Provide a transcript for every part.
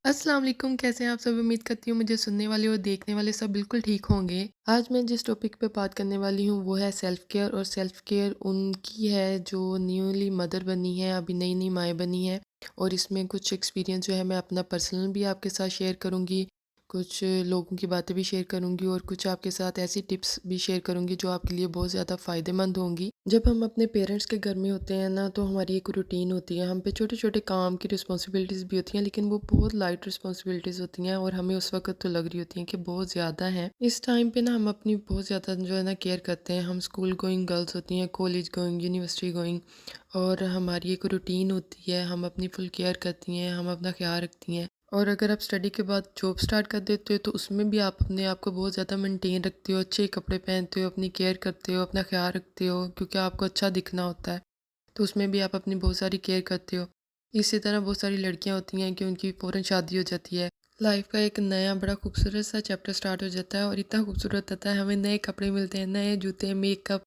السلام علیکم، کیسے ہیں آپ سب؟ امید کرتی ہوں مجھے سننے والے اور دیکھنے والے سب بالکل ٹھیک ہوں گے۔ آج میں جس ٹاپک پہ بات کرنے والی ہوں وہ ہے سیلف کیئر، اور سیلف کیئر ان کی ہے جو نیولی مدر بنی ہے، ابھی نئی نئی مائیں بنی ہیں، اور اس میں کچھ ایکسپیرینس جو ہے میں اپنا پرسنل بھی آپ کے ساتھ شیئر کروں گی، کچھ لوگوں کی باتیں بھی شیئر کروں گی، اور کچھ آپ کے ساتھ ایسی ٹپس بھی شیئر کروں گی جو آپ کے لیے بہت زیادہ فائدہ مند ہوں گی۔ جب ہم اپنے پیرنٹس کے گھر میں ہوتے ہیں نا تو ہماری ایک روٹین ہوتی ہے، ہم پہ چھوٹے چھوٹے کام کی رسپانسبلٹیز بھی ہوتی ہیں، لیکن وہ بہت لائٹ رسپانسبلٹیز ہوتی ہیں، اور ہمیں اس وقت تو لگ رہی ہوتی ہیں کہ بہت زیادہ ہیں۔ اس ٹائم پہ نا ہم اپنی بہت زیادہ جو ہے نا کیئر کرتے ہیں، ہم اسکول گوئنگ گرلس ہوتی ہیں، کالج گوئنگ، یونیورسٹی گوئنگ، اور ہماری ایک روٹین ہوتی ہے، ہم اپنی فل کیئر کرتی ہیں، ہم اپنا خیال رکھتی ہیں۔ اور اگر آپ اسٹڈی کے بعد جاب سٹارٹ کر دیتے ہو تو اس میں بھی آپ اپنے آپ کو بہت زیادہ مینٹین رکھتے ہو، اچھے کپڑے پہنتے ہو، اپنی کیئر کرتے ہو، اپنا خیال رکھتے ہو، کیونکہ آپ کو اچھا دکھنا ہوتا ہے، تو اس میں بھی آپ اپنی بہت ساری کیئر کرتے ہو۔ اسی طرح بہت ساری لڑکیاں ہوتی ہیں کہ ان کی فوراً شادی ہو جاتی ہے، لائف کا ایک نیا بڑا خوبصورت سا چیپٹر سٹارٹ ہو جاتا ہے، اور اتنا خوبصورت ہوتا ہے، ہمیں نئے کپڑے ملتے ہیں، نئے جوتے، میک اپ،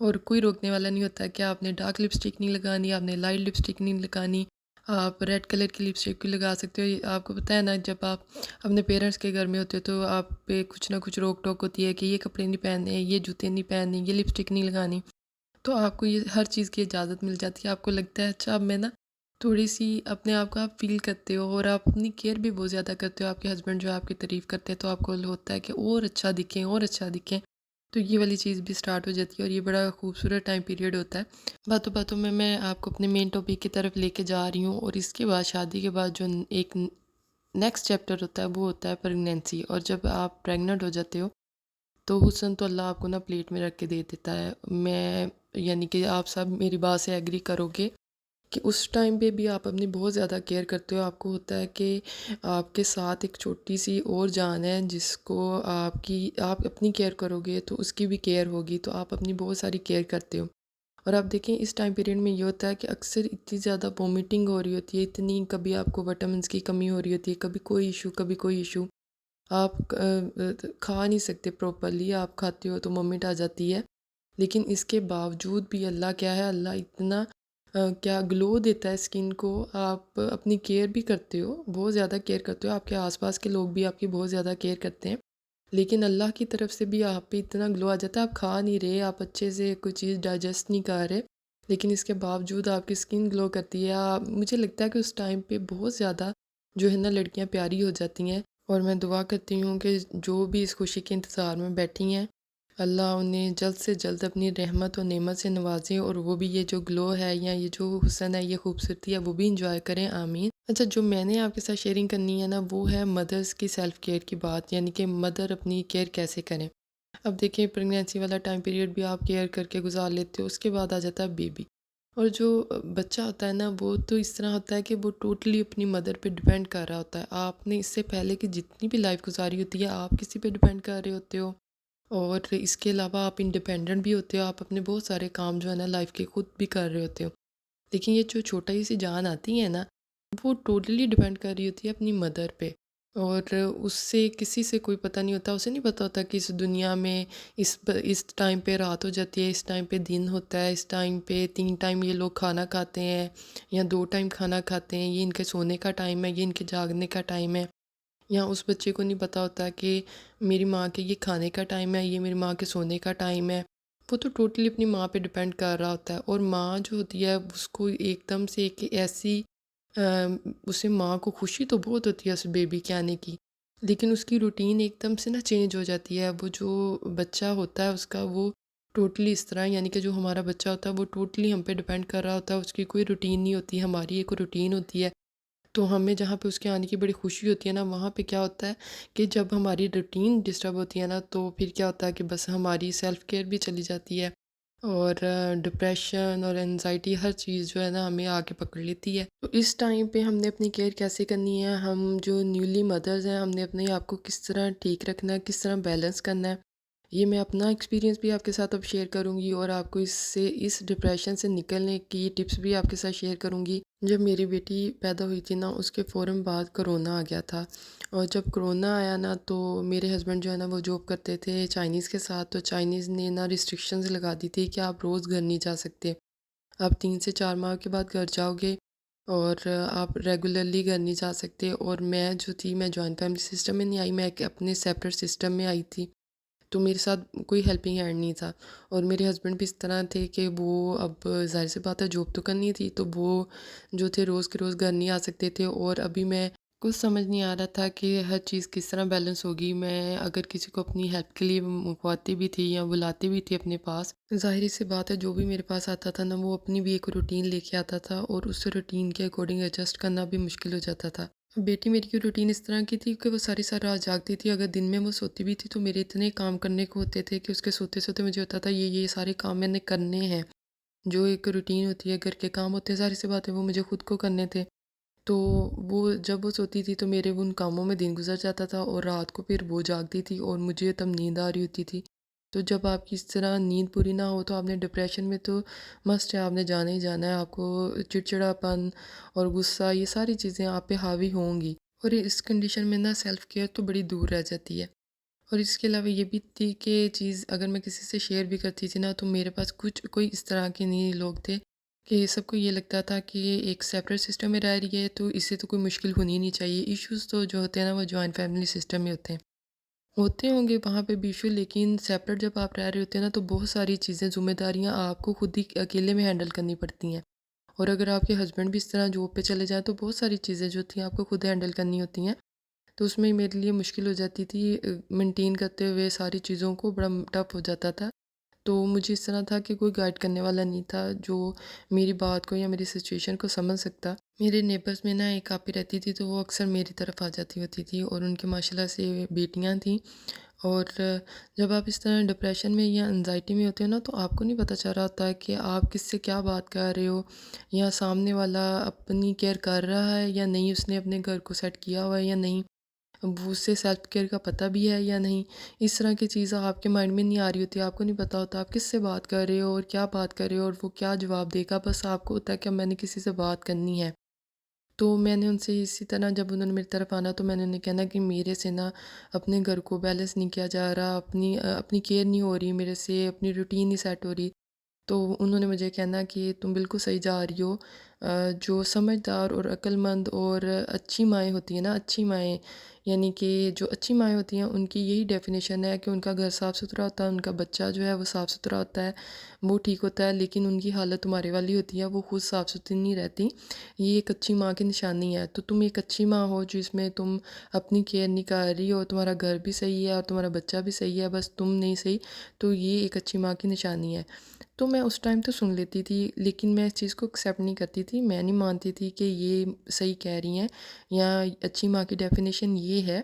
اور کوئی روکنے والا نہیں ہوتا کہ آپ نے ڈارک لپسٹک نہیں لگانی، آپ نے لائٹ لپسٹک نہیں لگانی، آپ ریڈ کلر کی لپسٹک بھی لگا سکتے ہو۔ آپ کو پتہ ہے نا، جب آپ اپنے پیرنٹس کے گھر میں ہوتے ہو تو آپ پہ کچھ نہ کچھ روک ٹوک ہوتی ہے کہ یہ کپڑے نہیں پہننے، یہ جوتے نہیں پہننے، یہ لپسٹک نہیں لگانی، تو آپ کو یہ ہر چیز کی اجازت مل جاتی ہے۔ آپ کو لگتا ہے اچھا اب میں نا تھوڑی سی اپنے آپ کو آپ فیل کرتے ہو، اور آپ اپنی کیئر بھی بہت زیادہ کرتے ہو، آپ کے ہسبینڈ جو آپ کی تعریف کرتے ہیں تو آپ کو ہوتا ہے کہ اور اچھا دکھیں اور اچھا دکھیں، تو یہ والی چیز بھی سٹارٹ ہو جاتی ہے، اور یہ بڑا خوبصورت ٹائم پیریڈ ہوتا ہے۔ باتوں باتوں میں آپ کو اپنے مین ٹاپک کی طرف لے کے جا رہی ہوں، اور اس کے بعد شادی کے بعد جو ایک نیکسٹ چیپٹر ہوتا ہے وہ ہوتا ہے پریگنینسی، اور جب آپ پریگننٹ ہو جاتے ہو تو حسن تو اللہ آپ کو نا پلیٹ میں رکھ کے دے دیتا ہے۔ میں یعنی کہ آپ سب میری بات سے ایگری کرو گے کہ اس ٹائم پہ بھی آپ اپنی بہت زیادہ کیئر کرتے ہو، آپ کو ہوتا ہے کہ آپ کے ساتھ ایک چھوٹی سی اور جان ہے جس کو آپ اپنی کیئر کرو گے تو اس کی بھی کیئر ہوگی، تو آپ اپنی بہت ساری کیئر کرتے ہو۔ اور آپ دیکھیں اس ٹائم پیریڈ میں یہ ہوتا ہے کہ اکثر اتنی زیادہ وومیٹنگ ہو رہی ہوتی ہے، اتنی کبھی آپ کو وٹامنس کی کمی ہو رہی ہوتی ہے، کبھی کوئی ایشو کبھی کوئی ایشو، آپ کھا نہیں سکتے پراپرلی، آپ کھاتے ہو تو وومٹ آ جاتی ہے، لیکن اس کے باوجود بھی اللہ کیا ہے، اللہ اتنا کیا گلو دیتا ہے اسکن کو، آپ اپنی کیئر بھی کرتے ہو، بہت زیادہ کیئر کرتے ہو، آپ کے آس پاس کے لوگ بھی آپ کی بہت زیادہ کیئر کرتے ہیں، لیکن اللہ کی طرف سے بھی آپ پہ اتنا گلو آ جاتا ہے، آپ کھا نہیں رہے، آپ اچھے سے کوئی چیز ڈائجسٹ نہیں کر رہے، لیکن اس کے باوجود آپ کی اسکن گلو کرتی ہے۔ مجھے لگتا ہے کہ اس ٹائم پہ بہت زیادہ جو ہے نا لڑکیاں پیاری ہو جاتی ہیں، اور میں دعا کرتی ہوں کہ جو بھی اس خوشی کے انتظار میں بیٹھی ہیں، اللہ انہیں جلد سے جلد اپنی رحمت و نعمت سے نوازیں، اور وہ بھی یہ جو گلو ہے یا یہ جو حسن ہے، یہ خوبصورتی ہے، وہ بھی انجوائے کریں، آمین۔ اچھا، جو میں نے آپ کے ساتھ شیئرنگ کرنی ہے نا وہ ہے مدرس کی سیلف کیئر کی بات، یعنی کہ مدر اپنی کیئر کیسے کریں۔ اب دیکھیں پریگنینسی والا ٹائم پیریڈ بھی آپ کیئر کر کے گزار لیتے ہو، اس کے بعد آ جاتا ہے بیبی، اور جو بچہ ہوتا ہے نا وہ تو اس طرح ہوتا ہے کہ وہ ٹوٹلی اپنی مدر پہ ڈیپینڈ کر رہا ہوتا ہے۔ آپ نے اس سے پہلے کی جتنی بھی لائف گزاری ہوتی ہے آپ کسی پہ ڈیپینڈ کر رہے ہوتے ہو، اور اس کے علاوہ آپ انڈیپینڈنٹ بھی ہوتے ہو، آپ اپنے بہت سارے کام جو ہے نا لائف کے خود بھی کر رہے ہوتے ہو، لیکن یہ جو چھوٹا ہی سی جان آتی ہے نا وہ ٹوٹلی ڈیپینڈ کر رہی ہوتی ہے اپنی مدر پہ، اور اس سے کسی سے کوئی پتہ نہیں ہوتا، اسے نہیں پتہ ہوتا کہ اس دنیا میں اس ٹائم پہ رات ہو جاتی ہے، اس ٹائم پہ دن ہوتا ہے، اس ٹائم پہ 3 ٹائم یہ لوگ کھانا کھاتے ہیں یا 2 ٹائم کھانا کھاتے ہیں، یہ ان کے سونے کا ٹائم ہے، یہ ان کے جاگنے کا ٹائم ہے، یا اس بچے کو نہیں پتہ ہوتا کہ میری ماں کے یہ کھانے کا ٹائم ہے، یہ میری ماں کے سونے کا ٹائم ہے، وہ تو ٹوٹلی اپنی ماں پہ ڈیپینڈ کر رہا ہوتا ہے، اور ماں جو ہوتی ہے اس کو ایک دم سے ایک ایسی اسے ماں کو خوشی تو بہت ہوتی ہے اس بیبی کے آنے کی، لیکن اس کی روٹین ایک دم سے نا چینج ہو جاتی ہے، وہ جو بچہ ہوتا ہے اس کا وہ ٹوٹلی اس طرح، یعنی کہ جو ہمارا بچہ ہوتا ہے وہ ٹوٹلی ہم پہ ڈیپینڈ کر رہا ہوتا ہے، اس کی کوئی روٹین نہیں ہوتی، ہماری ایک روٹین ہوتی ہے، تو ہمیں جہاں پہ اس کے آنے کی بڑی خوشی ہوتی ہے نا وہاں پہ کیا ہوتا ہے کہ جب ہماری روٹین ڈسٹرب ہوتی ہے نا تو پھر کیا ہوتا ہے کہ بس ہماری سیلف کیئر بھی چلی جاتی ہے، اور ڈپریشن اور انزائٹی ہر چیز جو ہے نا ہمیں آگے پکڑ لیتی ہے۔ تو اس ٹائم پہ ہم نے اپنی کیئر کیسے کرنی ہے، ہم جو نیولی مدرز ہیں ہم نے اپنے آپ کو کس طرح ٹھیک رکھنا ہے، کس طرح بیلنس کرنا ہے، یہ میں اپنا ایکسپیرینس بھی آپ کے ساتھ اب شیئر کروں گی، اور آپ کو اس ڈپریشن سے نکلنے کی ٹپس بھی آپ کے ساتھ شیئر کروں گی۔ جب میری بیٹی پیدا ہوئی تھی نا اس کے فوراً بعد کرونا آ گیا تھا، اور جب کرونا آیا نا تو میرے ہسبینڈ جو ہے نا وہ جاب کرتے تھے چائنیز کے ساتھ، تو چائنیز نے نا ریسٹرکشنز لگا دی تھی کہ آپ روز گھر نہیں جا سکتے، آپ 3 سے 4 ماہ کے بعد گھر جاؤ گے اور آپ ریگولرلی گھر نہیں جا سکتے، اور میں جو تھی میں جوائنٹ فیملی سسٹم میں نہیں آئی، میں ایک اپنے سیپریٹ سسٹم میں آئی تھی، تو میرے ساتھ کوئی ہیلپنگ ہینڈ نہیں تھا، اور میرے ہسبینڈ بھی اس طرح تھے کہ وہ اب ظاہر سی بات ہے جاب تو کرنی تھی، تو وہ جو تھے روز کے روز گھر نہیں آ سکتے تھے، اور ابھی میں کچھ سمجھ نہیں آ رہا تھا کہ ہر چیز کس طرح بیلنس ہوگی۔ میں اگر کسی کو اپنی ہیلپ کے لیے منگواتی بھی تھی یا بلاتی بھی تھی اپنے پاس، ظاہر سی بات ہے جو بھی میرے پاس آتا تھا نا وہ اپنی بھی ایک روٹین لے کے آتا تھا، اور اس روٹین کے اکارڈنگ ایڈجسٹ کرنا بھی مشکل ہو جاتا تھا۔ بیٹی میری کی روٹین اس طرح کی تھی کہ وہ ساری ساری رات جاگتی تھی، اگر دن میں وہ سوتی بھی تھی تو میرے اتنے کام کرنے کو ہوتے تھے کہ اس کے سوتے سوتے مجھے ہوتا تھا یہ سارے کام میں نے کرنے ہیں، جو ایک روٹین ہوتی ہے گھر کے کام ہوتے ہیں، ظاہر سی بات ہے وہ مجھے خود کو کرنے تھے۔ تو وہ جب وہ سوتی تھی تو میرے وہ ان کاموں میں دن گزر جاتا تھا، اور رات کو پھر وہ جاگتی تھی اور مجھے تب نیند آ رہی ہوتی تھی۔ تو جب آپ کی اس طرح نیند پوری نہ ہو تو آپ نے ڈپریشن میں تو مسٹ ہے، آپ نے جانا ہی جانا ہے، آپ کو چڑچڑاپن اور غصہ یہ ساری چیزیں آپ پہ حاوی ہوں گی، اور اس کنڈیشن میں نا سیلف کیئر تو بڑی دور رہ جاتی ہے۔ اور اس کے علاوہ یہ بھی تھی کہ چیز اگر میں کسی سے شیئر بھی کرتی تھی نا تو میرے پاس کوئی اس طرح کے نہیں لوگ تھے کہ سب کو یہ لگتا تھا کہ یہ ایک سیپریٹ سسٹم میں رہ رہی ہے تو اس سے تو کوئی مشکل ہونی نہیں چاہیے۔ ایشوز تو جو ہوتے ہیں نا وہ جوائنٹ فیملی سسٹم میں ہوتے ہوں گے وہاں پہ بھی ایشو، لیکن سیپریٹ جب آپ رہ رہے ہوتے ہیں نا تو بہت ساری چیزیں ذمہ داریاں آپ کو خود ہی اکیلے میں ہینڈل کرنی پڑتی ہیں، اور اگر آپ کے ہسبینڈ بھی اس طرح جاب پہ چلے جائیں تو بہت ساری چیزیں جو تھیں آپ کو خود ہینڈل کرنی ہوتی ہیں، تو اس میں میرے لیے مشکل ہو جاتی تھی مینٹین کرتے ہوئے ساری چیزوں کو، بڑا ٹف ہو جاتا تھا۔ تو مجھے اس طرح تھا کہ کوئی گائیڈ کرنے والا نہیں تھا جو میری بات کو یا میری سچویشن کو سمجھ سکتا۔ میرے نیبرز میں نا ایک آپی رہتی تھی تو وہ اکثر میری طرف آ جاتی ہوتی تھی، اور ان کے ماشاءاللہ سے بیٹیاں تھیں، اور جب آپ اس طرح ڈپریشن میں یا انزائٹی میں ہوتے ہو نا تو آپ کو نہیں پتہ چل رہا ہوتا ہے کہ آپ کس سے کیا بات کر رہے ہو، یا سامنے والا اپنی کیئر کر رہا ہے یا نہیں، اس نے اپنے گھر کو سیٹ کیا ہوا ہے یا نہیں، اب اسے سیلف کیئر کا پتہ بھی ہے یا نہیں، اس طرح کی چیزیں آپ کے مائنڈ میں نہیں آ رہی ہوتی، آپ کو نہیں پتہ ہوتا آپ کس سے بات کر رہے ہو اور کیا بات کر رہے ہو اور وہ کیا جواب دے گا، بس آپ کو ہوتا ہے کہ میں نے کسی سے بات کرنی ہے۔ تو میں نے ان سے اسی طرح جب انہوں نے میری طرف آنا تو میں نے انہیں کہنا کہ میرے سے نا اپنے گھر کو بیلنس نہیں کیا جا رہا، اپنی کیئر نہیں ہو رہی میرے سے، اپنی روٹین نہیں سیٹ ہو رہی، تو انہوں نے مجھے کہنا کہ تم بالکل صحیح جا رہی ہو۔ جو سمجھدار اور عقل مند اور اچھی مائیں ہوتی ہیں نا، اچھی مائیں یعنی کہ جو اچھی مائیں ہوتی ہیں ان کی یہی ڈیفینیشن ہے کہ ان کا گھر صاف ستھرا ہوتا ہے، ان کا بچہ جو ہے وہ صاف ستھرا ہوتا ہے، وہ ٹھیک ہوتا ہے، لیکن ان کی حالت تمہارے والی ہوتی ہے، وہ خود صاف ستھری نہیں رہتی۔ یہ ایک اچھی ماں کی نشانی ہے، تو تم ایک اچھی ماں ہو جس میں تم اپنی کیئر نہیں کر رہی ہو، تمہارا گھر بھی صحیح ہے اور تمہارا بچہ بھی صحیح ہے، بس تم نہیں صحیح، تو یہ ایک اچھی ماں کی نشانی ہے۔ تو میں اس ٹائم تو سن لیتی تھی، لیکن میں اس چیز کو ایکسیپٹ نہیں کرتی تھی، میں نہیں مانتی تھی کہ یہ صحیح کہہ رہی ہیں یا اچھی ماں کی ڈیفینیشن یہ ہے۔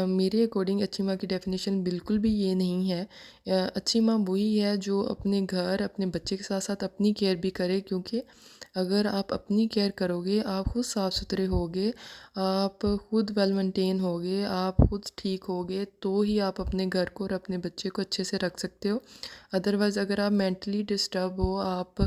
میرے اکارڈنگ اچھی ماں کی ڈیفینیشن بالکل بھی یہ نہیں ہے۔ اچھی ماں وہی ہے جو اپنے گھر اپنے بچے کے ساتھ ساتھ اپنی کیئر بھی کرے، کیونکہ اگر آپ اپنی کیئر کرو گے، آپ خود صاف ستھرے ہوگے، آپ خود ویل مینٹین ہوگے، آپ خود ٹھیک ہوگے، تو ہی آپ اپنے گھر کو اور اپنے بچے کو اچھے سے رکھ سکتے ہو۔ ادروائز اگر آپ مینٹلی ڈسٹرب ہو، آپ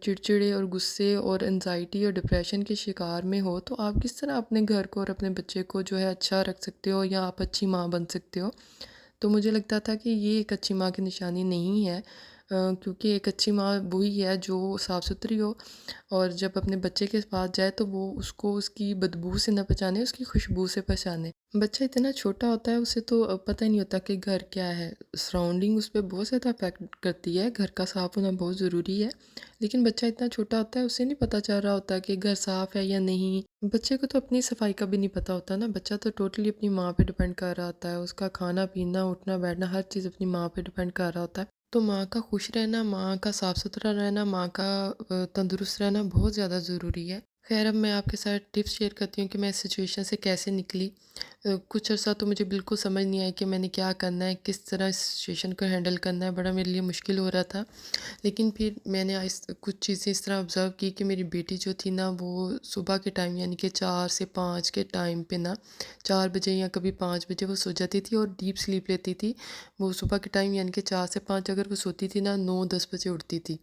چڑچڑے اور غصے اور انزائٹی اور ڈپریشن کے شکار میں ہو، تو آپ کس طرح اپنے گھر کو اور اپنے بچے کو جو ہے اچھا رکھ سکتے ہو یا آپ اچھی ماں بن سکتے ہو؟ تو مجھے لگتا تھا کہ یہ ایک اچھی ماں کی نشانی نہیں ہے، کیونکہ ایک اچھی ماں وہی ہے جو صاف ستھری ہو، اور جب اپنے بچے کے پاس جائے تو وہ اس کو اس کی بدبو سے نہ پہچانے، اس کی خوشبو سے پہچانے۔ بچہ اتنا چھوٹا ہوتا ہے اسے تو پتہ ہی نہیں ہوتا کہ گھر کیا ہے، سراؤنڈنگ اس پہ بہت زیادہ افیکٹ کرتی ہے، گھر کا صاف ہونا بہت ضروری ہے، لیکن بچہ اتنا چھوٹا ہوتا ہے اسے نہیں پتہ چل رہا ہوتا کہ گھر صاف ہے یا نہیں۔ بچے کو تو اپنی صفائی کا بھی نہیں پتہ ہوتا نا، بچہ تو ٹوٹلی اپنی ماں پہ ڈیپینڈ کر رہا ہوتا ہے، اس کا کھانا پینا اٹھنا بیٹھنا ہر چیز اپنی ماں پہ ڈیپینڈ کر رہا ہوتا ہے۔ تو ماں کا خوش رہنا، ماں کا صاف ستھرا رہنا، ماں کا تندرست رہنا بہت زیادہ ضروری ہے۔ خیر اب میں آپ کے ساتھ ٹپس شیئر کرتی ہوں کہ میں اس سچویشن سے کیسے نکلی۔ کچھ عرصہ تو مجھے بالکل سمجھ نہیں آئی کہ میں نے کیا کرنا ہے، کس طرح اس سچویشن کو ہینڈل کرنا ہے، بڑا میرے لیے مشکل ہو رہا تھا، لیکن پھر میں نے کچھ چیزیں اس طرح آبزرو کی کہ میری بیٹی جو تھی نا وہ صبح کے ٹائم یعنی کہ 4 سے 5 کے ٹائم پہ نا 4 بجے یا کبھی 5 بجے وہ سو جاتی تھی اور ڈیپ سلیپ لیتی تھی۔ وہ صبح کے ٹائم یعنی کہ 4 سے 5 اگر وہ سوتی تھی نا 9-10 بجے اٹھتی تھی،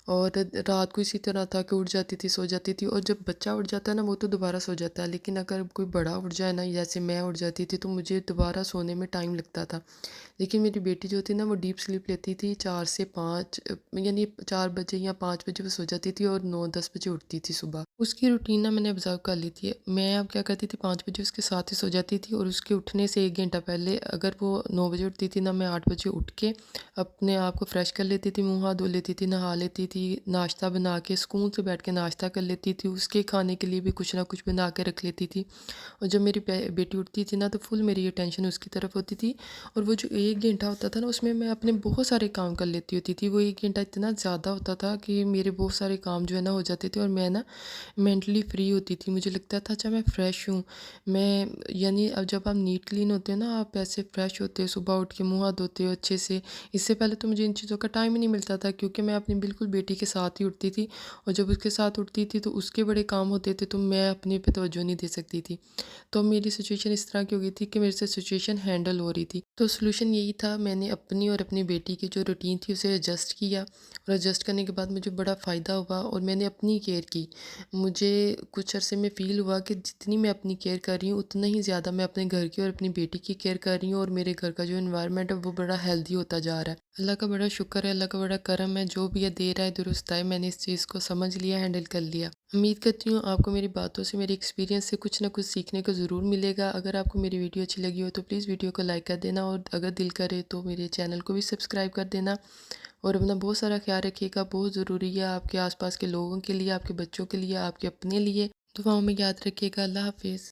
اور رات کو اسی طرح تھا کہ اٹھ جاتی تھی، سو جاتی تھی، اور جب بچہ اٹھ جاتا ہے نا وہ تو دوبارہ سو جاتا ہے، لیکن اگر کوئی بڑا اٹھ جائے نا جیسے میں اٹھ جاتی تھی تو مجھے دوبارہ سونے میں ٹائم لگتا تھا۔ لیکن میری بیٹی جو تھی نا وہ ڈیپ سلیپ لیتی تھی 4 سے 5، یعنی 4 بجے یا 5 بجے وہ سو جاتی تھی اور 9-10 بجے اٹھتی تھی صبح۔ اس کی روٹین نا میں نے آبزرو کر لی تھی۔ میں اب کیا کرتی تھی 5 بجے اس کے ساتھ ہی سو جاتی تھی، اور اس کے اٹھنے سے 1 گھنٹہ پہلے اگر وہ 9 بجے اٹھتی تھی نا میں 8 بجے اٹھ کے اپنے آپ کو فریش کر لیتی تھی، منہ ہاتھ دھو لیتی تھی، نہا لیتی تھی، ناشتہ بنا کے سکون سے بیٹھ کے ناشتہ کر لیتی تھی، اس کے کھانے کے لیے بھی کچھ نہ کچھ بنا کے رکھ لیتی تھی۔ اور جب میری بیٹی اٹھتی تھی نا تو فل میری اٹینشن اس کی طرف ہوتی تھی، اور وہ جو 1 گھنٹہ ہوتا تھا نا اس میں اپنے بہت سارے کام کر لیتی ہوتی تھی۔ وہ 1 گھنٹہ اتنا زیادہ ہوتا تھا کہ میرے بہت سارے کام جو ہے نا ہو جاتے تھے، اور میں نا مینٹلی فری ہوتی تھی۔ مجھے لگتا تھا اچھا میں فریش ہوں، میں یعنی اب جب آپ نیٹ کلین ہوتے ہیں نا، آپ ایسے فریش ہوتے ہو، صبح اٹھ کے منہ ہاتھ دھوتے ہو اچھے سے۔ اس سے پہلے تو مجھے ان چیزوں کا ٹائم ہی نہیں ملتا تھا، کیونکہ میں اپنی بالکل بیٹی کے ساتھ ہی اٹھتی تھی، اور جب اس کے ساتھ اٹھتی تھی تو اس کے بڑے کام ہوتے تھے تو میں اپنے پہ توجہ نہیں دے سکتی تھی۔ تو میری سچویشن اس طرح کی ہو گئی تھی کہ میرے سے سچویشن ہینڈل ہو رہی تھی۔ تو سلوشن یہی تھا، میں نے اپنی اور اپنی بیٹی کی جو روٹین تھی اسے ایڈجسٹ کیا، اور ایڈجسٹ کرنے کے بعد مجھے بڑا فائدہ ہوا، اور میں نے اپنی کیئر کی۔ مجھے کچھ عرصے میں فیل ہوا کہ جتنی میں اپنی کیئر کر رہی ہوں اتنا ہی زیادہ میں اپنے گھر کی اور اپنی بیٹی کی کیئر کر رہی ہوں، اور میرے گھر کا جو انوائرمنٹ ہے وہ بڑا ہیلدی ہوتا جا رہا ہے۔ اللہ کا بڑا شکر ہے، اللہ کا بڑا کرم ہے، جو بھی یہ دے رہا ہے درست ہے، میں نے اس چیز کو سمجھ لیا، ہینڈل کر لیا۔ امید کرتی ہوں آپ کو میری باتوں سے، میری ایکسپیرینس سے کچھ نہ کچھ سیکھنے کو ضرور ملے گا۔ اگر آپ کو میری ویڈیو اچھی لگی ہو تو پلیز ویڈیو کو لائک کر دینا، اور اگر دل کرے تو میرے چینل کو بھی سبسکرائب کر دینا، اور اپنا بہت سارا خیال رکھیے گا، بہت ضروری ہے آپ کے آس پاس کے لوگوں کے لیے، آپ کے بچوں کے لیے، آپ کے اپنے لیے۔ دعاؤں میں یاد رکھیے گا۔ اللہ حافظ۔